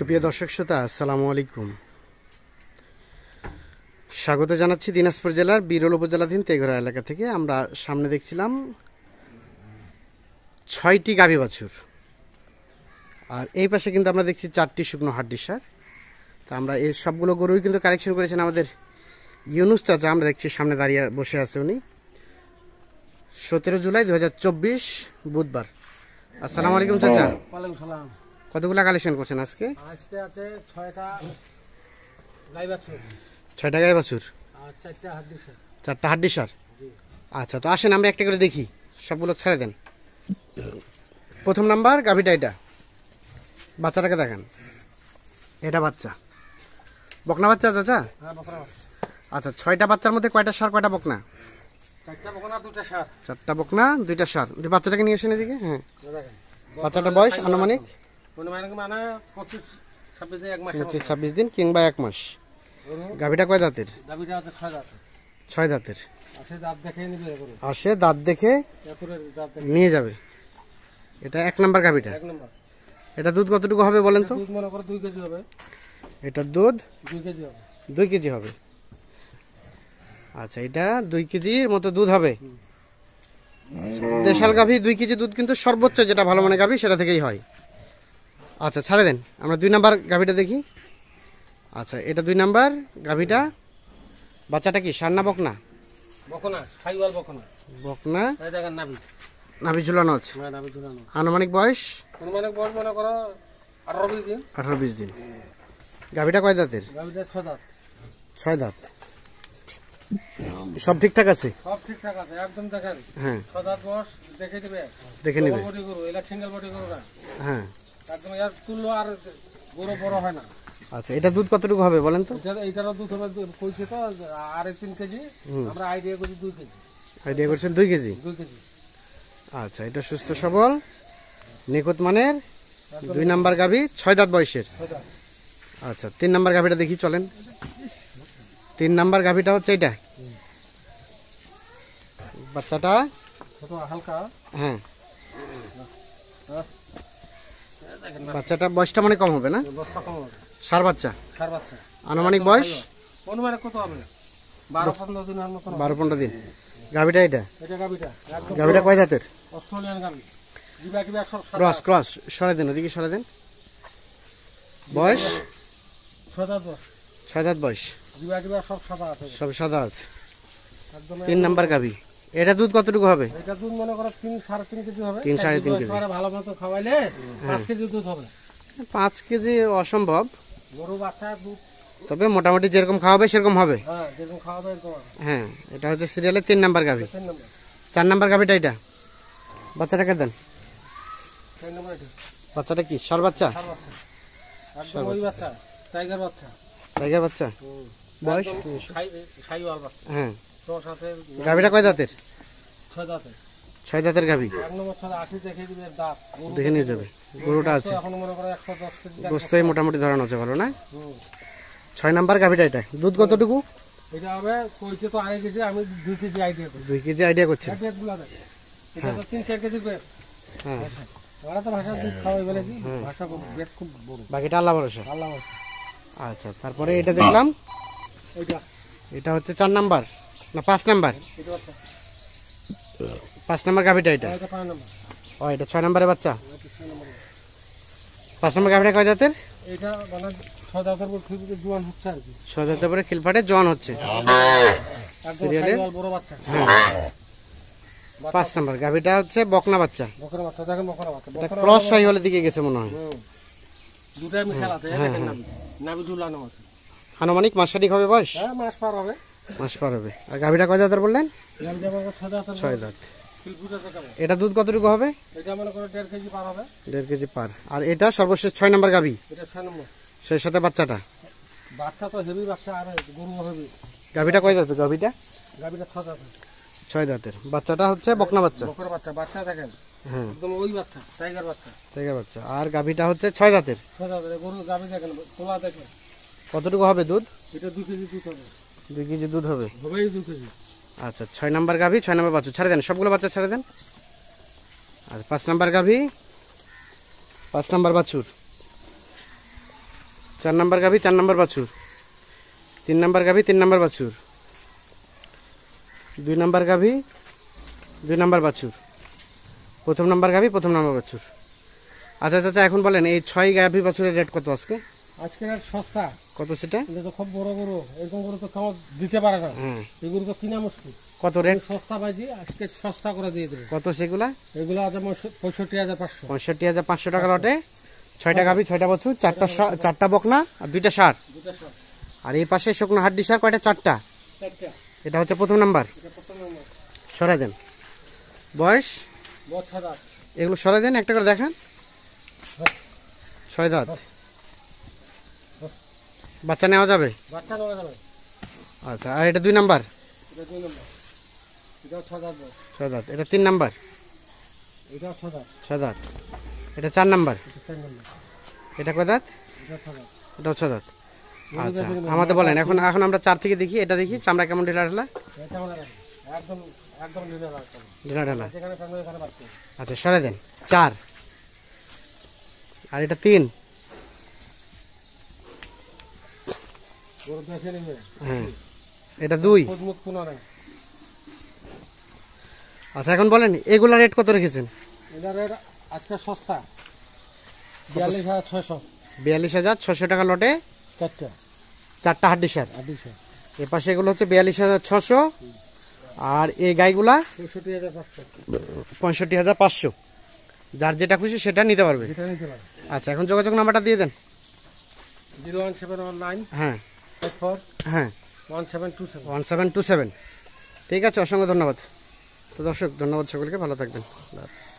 সুপ্রিয় দর্শক শ্রোতা, আসসালামু আলাইকুম। স্বাগত জানাচ্ছি দিনাজপুর জেলার বিরল উপজেলাধীন তেঘরা এলাকা থেকে। আমরা সামনে দেখছিলাম 6টি গাভী বাছুর, আর এই পাশে কিন্তু আমরা দেখছি 4টি শুকনো হাড্ডির সার। তা আমরা এই সবগুলো গরুই কিন্তু কালেকশন করেছেন আমাদের ইউনুস চাচা। আমরা দেখছি সামনে দাঁড়িয়ে বসে আছে উনি। 17 জুলাই 2024 বুধবার। আসসালামু আলাইকুম চাচা। ওয়ালাইকুম সালাম। কতগুলা কালেকশন করছেন আজকে? আজকে আছে 6টা গাই বাছুর, 6টা গাই বাছুর আর 4টা হাড্ডি সার। 4টা হাড্ডি সার। আচ্ছা, তো আসেন আমরা একটা করে দেখি, সবগুলো ছেড়ে দেন। প্রথম নাম্বার গাভীটা, এটা বাচ্চাটাকে দেখান। এটা বাচ্চা, বকনা বাচ্চা চাচা? হ্যাঁ, বকনা বাচ্চা। আচ্ছা, 6টা বাচ্চার মধ্যে কয়টা সার, কয়টা বকনা? 4টা বকনা, 2টা সার। 4টা বকনা, 2টা সার। বাচ্চাটাকে নিয়ে আসেন এদিকে। হ্যাঁ, দেখেন বাচ্চাটা বয়স আনুমানিক মানে 25-26 দিন, 1 মাস। 25-26 দিন কিংবা 1 মাস। গাভীটা কয় দাঁতের? গাভীটা আছে 6 দাঁত। 6 দাঁতের। আসে দাঁত দেখে নিবে করে। আসে দাঁত দেখে এতরের দাঁত দেখে নিয়ে যাবে। এটা 1 নাম্বার গাভীটা। 1 নম্বর। এটা দুধ কতটুকু হবে বলেন তো? দুধ মনে করে 2 কেজি হবে। এটার দুধ 2 কেজি হবে। 2 কেজি হবে। আচ্ছা, এটা 2 কেজির মতো দুধ হবে। দেশাল গাভী 2 কেজি দুধ কিন্তু সর্বোচ্চ যেটা ভালো মানে গাভী সেটা থেকেই হয়। আচ্ছা, ছাড়ে দেন, আমরা 2 নাম্বার গাভীটা দেখি। আচ্ছা, এটা 2 নাম্বার গাভীটা। বাচ্চাটা কি সার না বকনা? বকনা, সাইওয়াল বকনা। বকনা। এই দেখেন নাভি, নাভি ঝুলানো আছে। হ্যাঁ নাভি ঝুলানো। আনুমানিক বয়স মানে বয়স মনে করো 18-20 দিন। 18-20 দিন। গাভীটা কয় দাঁতের? গাভীটা 6 দাঁত। 6 দাঁত। সব ঠিকঠাক আছে? সব ঠিকঠাক আছে, একদম দেখেন। হ্যাঁ, 6 দাঁত বয়স দেখে দিবে, দেখে নিবে। বডি গরু, এলা সিঙ্গেল বডি গরু না। হ্যাঁ, একদম এর তুললো আর গরু বড় হয় না। আচ্ছা, এটা দুধ কতটুকু হবে বলেন তো? এইটারও দুধ হবে, কইছে তো 3.5 কেজি। আমরা আইডিয়া করি 2 কেজি। আইডিয়া করছেন 2 কেজি। 2 কেজি। আচ্ছা, এটা সুস্থ সবল নিখুঁত মানের 2 নাম্বার গাভী, 6 দাঁত বয়সের। আচ্ছা, 3 নাম্বার গাভীটা দেখি, চলেন। 3 নাম্বার গাভীটা হচ্ছে এটা। বাচ্চাটা ছোট হালকা। হ্যাঁ, বাচ্চাটা বয়সটা মানে কম হবে না? বস্তা কম হবে। সার বাচ্চা। সার বাচ্চা। আনুমানিক বয়স অনুমানে কত হবে? 12-15 দিনের মতো। 12-15 দিন। গাভীটা এটা। এটা গাভীটা একদম। গাভীটা কয় দাঁতের? অস্ট্রেলিয়ান গাভী। জিবা কিবা সব সাদা। Cross cross. সরে দেন, ওদিকে সরে দেন। বয়স 6 দাঁত বয়স। 6 দাঁত বয়স। জিবা কিবা সব সাদা আছে। সব সাদা আছে। একদম 3 নাম্বার গাভী। এটা দুধ কতটুকু হবে? এটা দুধ মনে করো 3-3.5 কেজি হবে। 3-3.5 কেজি। ভালো মতো খাওয়াইলে 5 কেজি দুধ হবে। 5 কেজি অসম্ভব, গরু বাচ্চা দুধ। তবে মোটামুটি যেরকম খাওয়াবে সেরকম হবে। হ্যাঁ, যেরকম খাওয়াবে এরকম হবে। হ্যাঁ, এটা হচ্ছে সিরিয়ালের 3 নাম্বার গাভী। 3 নম্বর। 4 নাম্বার গাভীটা এটা। বাচ্চাটাকে দেন। 3 নম্বর এটা। বাচ্চাটা কি সার বাচ্চা? সার বাচ্চা। একদম ওই বাচ্চা, টাইগার বাচ্চা। টাইগার বাচ্চা। বয়স সাইওয়াল বাচ্চা। হ্যাঁ। তোর সাথে গাভীটা কয় দাঁতের? 6 দাঁতে। 6 দাঁতের গাভী। 1 নম্বর 80 দেখে দিবে দাঁত। দেখে নিয়ে যাবে। গরুটা আছে, এখন মনে করো 110 কেজি। গোস্তই মোটামুটি ধরানো আছে ভালো না? হুম। 6 নাম্বার গাভীটা এটা। দুধ কতটুকু? এটা হবে কইছে তো 2.5 কেজি, আমি 2 কেজি আইডিয়া করি। 2 কেজি আইডিয়া করছেন। আইডিয়াগুলো দেখ। এটা তো 3-4 কেজি করে। হ্যাঁ, ওরা তো ভাষা দুধ খাওয়াই বলে কি? ভাষা বেট খুব বড়। বাকিটা আল্লাহ ভরসা। আল্লাহ ভরসা। আচ্ছা, তারপরে এটা দেখলাম। এইটা এটা হচ্ছে 4 নাম্বার না 5 নাম্বার? এটা বাচ্চা। 5 নাম্বার গাভীটা এটা। এটা 5 নম্বর। ও, এটা 6 নাম্বারের বাচ্চা। এটা 6 নম্বর। 5 নাম্বার গাভীটা কয় দাঁতের? এটা মানে 6 দাঁতের উপর খুব জোয়ান হচ্ছে আর কি। 6 দাঁতের পরে খিলফাটে জোয়ান হচ্ছে। একদম সাইওয়াল বড় বাচ্চা। 5 নাম্বার গাভীটা হচ্ছে বকনা বাচ্চা। বকরা বাচ্চা, দেখেন বকরা বাচ্চা। এটা ক্রস সাইওয়ালের দিকে গেছে মনে হয়। দুটাই মিশাল আছে, দেখেন নাভি। নাভি ঝুলানো আছে। আনুমানিক মাসখানেক হবে বয়স? হ্যাঁ, মাস পার হবে। মাস পার হবে। আর গাভীটা কয় দাঁতের বললেন? নাভি যাবে 6 দাঁতের। 6 দাঁত। ফিলফুটা থেকে। এটা দুধ কতটুকু হবে? এটা মনে করো 1.5 কেজি পার হবে। 1.5 কেজি পার। আর এটা সর্বশেষ 6 নাম্বার গাভী, এটা 6 নম্বর। সেই সাথে বাচ্চাটা। বাচ্চা তো হেভি বাচ্চা, আর গরু হেভি। গাভীটা কয় দাঁতের? গাভীটা গাভীটা 6 দাঁতের। 6 দাঁতের। বাচ্চাটা হচ্ছে বকনা বাচ্চা। বকরা বাচ্চা। বাচ্চা দেখেন হ্যাঁ, একদম ওই বাচ্চা, টাইগার বাচ্চা। টাইগার বাচ্চা। আর গাভীটা হচ্ছে 6 দাঁতের। 6 দাঁতের গরু। গাভী দেখেন, তোলা দেখেন। কতটুকু হবে দুধ? এটা 2 কেজি দুধ হবে। 2 কেজি দুধ হবে। হবেই 2 কেজি। আচ্ছা, 6 নাম্বার গাভী, 6 নাম্বার বাচ্চা ছেড়ে দেন, সবগুলো বাচ্চা ছেড়ে দেন। আর 5 নাম্বার গাভী, 5 নাম্বার বাছুর। 4 নাম্বার গাভী 4 নাম্বার বাছুর, 3 নাম্বার গাভী 3 নাম্বার বাছুর, 2 নাম্বার গাভী 2 নাম্বার বাছুর, প্রথম নাম্বার গাভী প্রথম নাম্বার বাছুর। আচ্ছা চাচা এখন বলেন এই 6 গাভী বাছুরের রেট কত আজকে? আজকে আর সস্তা। কত সেটা? এটা তো খুব বড় গরু, এরকম গরু তো কেউ দিতে পারে না। হ্যাঁ, এগুলো তো কিনা মুশকিল। কত রেট? সস্তা বাজি আজকে সস্তা করে দিয়ে দেবে। কত সেগুলা? এগুলো আছে 65,500। 65,500 টাকা লটে। 6টা গাভী 6টা বাছুর, 4টা বকনা আর 2টা ষাঁড়। দুটো সব আর এই পাশে শুকনো হাড্ডি সার কয়টা? 4টা। চারটা। এটা হচ্ছে প্রথম নাম্বার। এটা প্রথম নম্বর। সরাই দেন। বয়স বহুত সাদা। এগুলো সরাই দেন, একটা করে দেখান। 6 দাঁত। বাচ্চা নেওয়া যাবে? বাচ্চা নেওয়া যাবে। আচ্ছা, আর এটা 2 নাম্বার। এটা 2 নম্বর। এটাও 6 দাঁত। 6 দাঁত। এটা 3 নাম্বার। এটাও 6 দাঁত। 6 দাঁত। এটা 4 নাম্বার। এটা 4 নম্বর। এটা কয় দাঁত? এটা 6 দাঁত। এটাও 6 দাঁত। আচ্ছা, আমাদের বলেন এখন আমরা 4 থেকে দেখি। এটা দেখি চামড়া কেমন ঢিলা ঢালা? এটা আমাদের একদম একদম ঢিলা রাখতে হবে। ঢিলা ঢালা। যেখানে সঙ্গে এখানে বাচ্চা। আচ্ছা, সরাই দেন। 4। আর এটা 3। গরু দেখে নেবে। হ্যাঁ, এটা 2। মুখ পুনো নাই। আচ্ছা, এখন বলেন এগুলা রেট কত রেখেছেন? এটার রেট আজকে সস্তা 42,600। 42,600 টাকা লটে। চারটা 4টা হাড্ডি সার। 250। এ পাশে এগুলো হচ্ছে 42,600। আর এই গাইগুলা 65,500। 65,500। যার যেটা খুশি সেটা নিতে পারবে। এটা নিতে পারে। আচ্ছা, এখন যোগাযোগ নাম্বারটা দিয়ে দেন। 01719 হ্যাঁ 84 হ্যাঁ 1727। 1727। ঠিক আছে, অসংখ্য ধন্যবাদ। তো দর্শক, ধন্যবাদ সকলকে, ভালো থাকবেন। আল্লাহ হাফেজ।